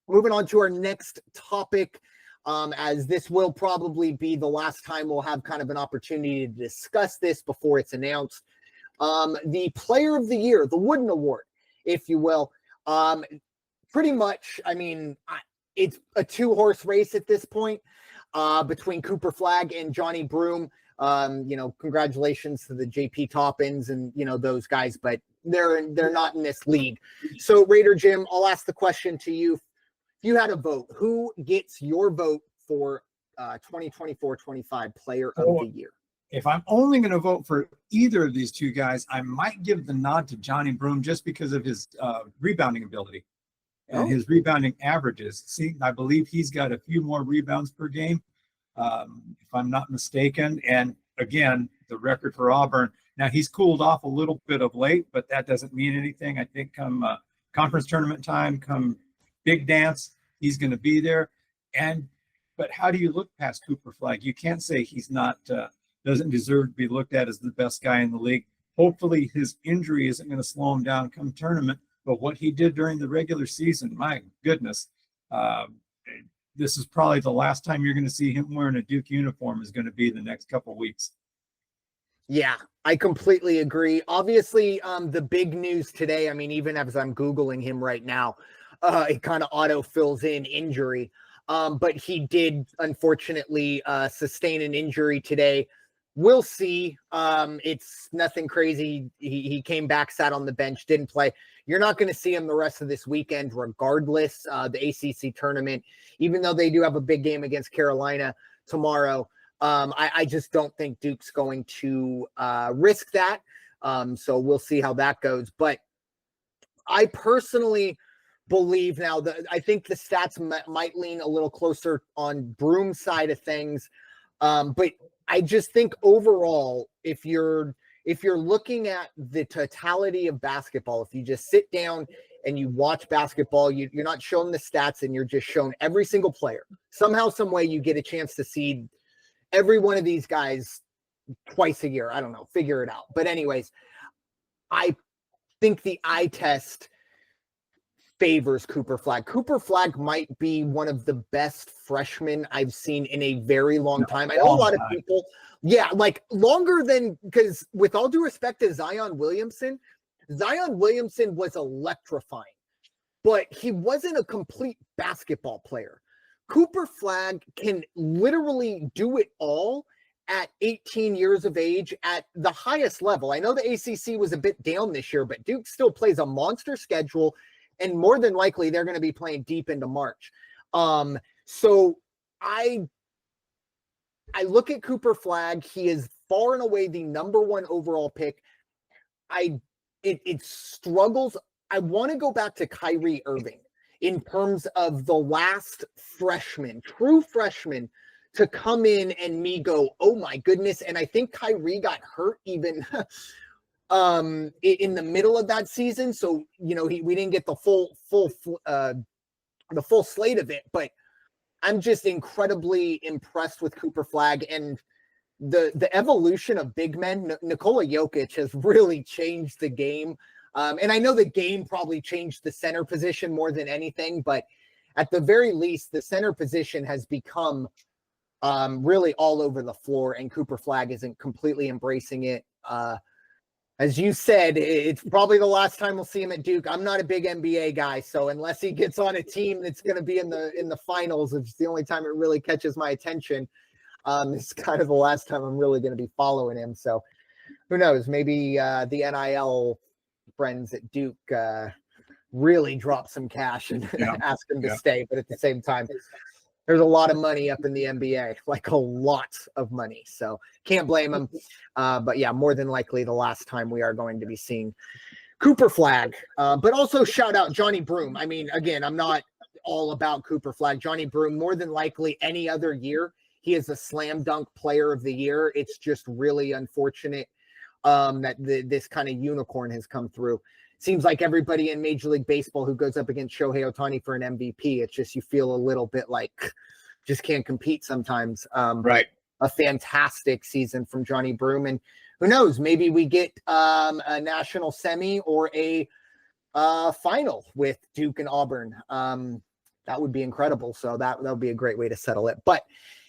moving on to our next topic, as this will probably be the last time we'll have kind of an opportunity to discuss this before it's announced. The Player of the Year, the Wooden Award, if you will. Pretty much, I mean, it's a two-horse race at this point between Cooper Flagg and Johni Broome. Congratulations to the JP Toppins and, those guys, but they're not in this league. So, Raider Jim, I'll ask the question to you. If you had a vote, who gets your vote for 2024-25 Player of the Year? If I'm only going to vote for either of these two guys, I might give the nod to Johni Broome just because of his rebounding ability and his rebounding averages. See, I believe he's got a few more rebounds per game, if I'm not mistaken. And again, the record for Auburn. Now, he's cooled off a little bit of late, but that doesn't mean anything. I think come conference tournament time, come big dance, he's going to be there. But how do you look past Cooper Flagg? You can't say he's not doesn't deserve to be looked at as the best guy in the league. Hopefully his injury isn't going to slow him down come tournament, but what he did during the regular season, my goodness, this is probably the last time you're going to see him wearing a Duke uniform is going to be the next couple of weeks. Yeah, I completely agree. Obviously, the big news today, I mean, even as I'm Googling him right now, it kind of auto fills in injury. But he did, unfortunately, sustain an injury today. We'll see. It's nothing crazy. He came back, sat on the bench, didn't play. You're not going to see him the rest of this weekend, regardless. The ACC tournament, even though they do have a big game against Carolina tomorrow, I just don't think Duke's going to risk that. So we'll see how that goes. But I personally believe now that I think the stats might lean a little closer on Broome's side of things. But I just think overall, if you're looking at the totality of basketball, if you just sit down and you watch basketball, you're not shown the stats and you're just shown every single player. Somehow, some way you get a chance to see every one of these guys twice a year. I don't know, figure it out. But anyways, I think the eye test favors Cooper Flagg. Cooper Flagg might be one of the best freshmen I've seen in a very long time. I know a lot of people, like longer than, because with all due respect to Zion Williamson was electrifying, but he wasn't a complete basketball player. Cooper Flagg can literally do it all at 18 years of age at the highest level. I know the ACC was a bit down this year, but Duke still plays a monster schedule. And more than likely, they're going to be playing deep into March. So I look at Cooper Flagg. He is far and away the number one overall pick. It struggles. I want to go back to Kyrie Irving in terms of the last freshman, true freshman, to come in and me go, oh my goodness. And I think Kyrie got hurt even in the middle of that season. So, we didn't get the full slate of it, but I'm just incredibly impressed with Cooper Flagg and the evolution of big men. Nikola Jokic has really changed the game. And I know the game probably changed the center position more than anything, but at the very least, the center position has become really all over the floor, and Cooper Flagg isn't completely embracing it. As you said, it's probably the last time we'll see him at Duke. I'm not a big NBA guy, so unless he gets on a team that's going to be in the finals, it's the only time it really catches my attention. It's kind of the last time I'm really going to be following him. So who knows? Maybe the NIL friends at Duke really drop some cash and ask him to stay. But at the same time, there's a lot of money up in the NBA, like a lot of money. So can't blame him. But yeah, more than likely the last time we are going to be seeing Cooper Flagg. But also shout out Johni Broome. I mean, again, I'm not all about Cooper Flagg. Johni Broome, more than likely any other year, he is a slam dunk player of the year. It's just really unfortunate that this kind of unicorn has come through. Seems like everybody in Major League Baseball who goes up against Shohei Ohtani for an MVP, it's just you feel a little bit like just can't compete sometimes. Right. A fantastic season from Johni Broome. And who knows, maybe we get a national semi or a final with Duke and Auburn. That would be incredible. So that would be a great way to settle it. But